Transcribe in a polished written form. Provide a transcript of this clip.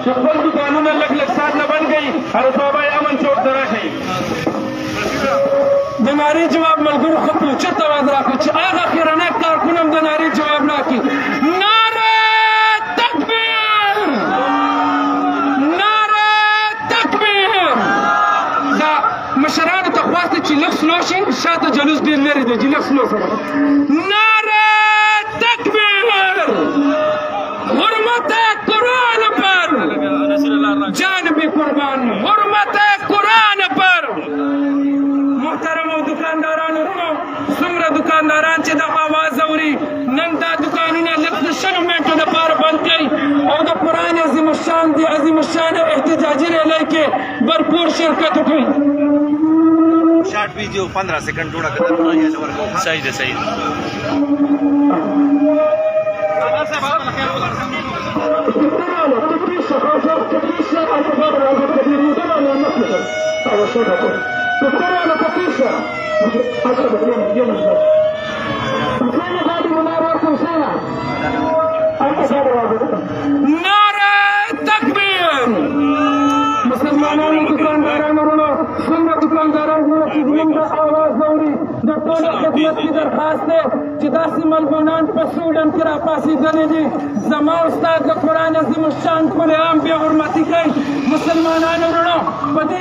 چې خپل دوکانونه لږ لږ ساعت نه بند کړي او بابا امن چوک ته راشئ. د نارې جواب ملګرو ښه پوچت اواز راکړه چې هغه خیرناک کارکونه هم د نارې جواب نه کړي. نعره تکبیر، نعره تکبیر. دا مشرانو ته خواست چې لږ سلو شي، شاته جلوس ډېر لرې دی چې لږ سلو سره. نعره تکبیر، حرمت قرآن پر جان بھی قربان، حرمت قرآن پر. محترمو دکاندارانو ورونو، څومره دکانداران چې د آواز اوري نن دا دکانونه لږ د شلو منټو دپاره بند کړئ او د قرآن عظیم الشان دی عظیم الشان احتجاجي ریلی کې भरपूर शिरकत उठी. शॉर्ट वीडियो 15 सेकंड जोड़ा कर सही है सही नारे तकबीर. मुसलमानों दुकानदारों څومره दुकानदारों چې زموږ د آواز اوري د ټولو خدمت کې درخواست دی چې داسې ملګونان په سوډن کې راپاڅېدلي دي. زما استاد د قرآن عظیم الشان کل عام بې حرمتي کوي. مسلمانانو وروڼو په دې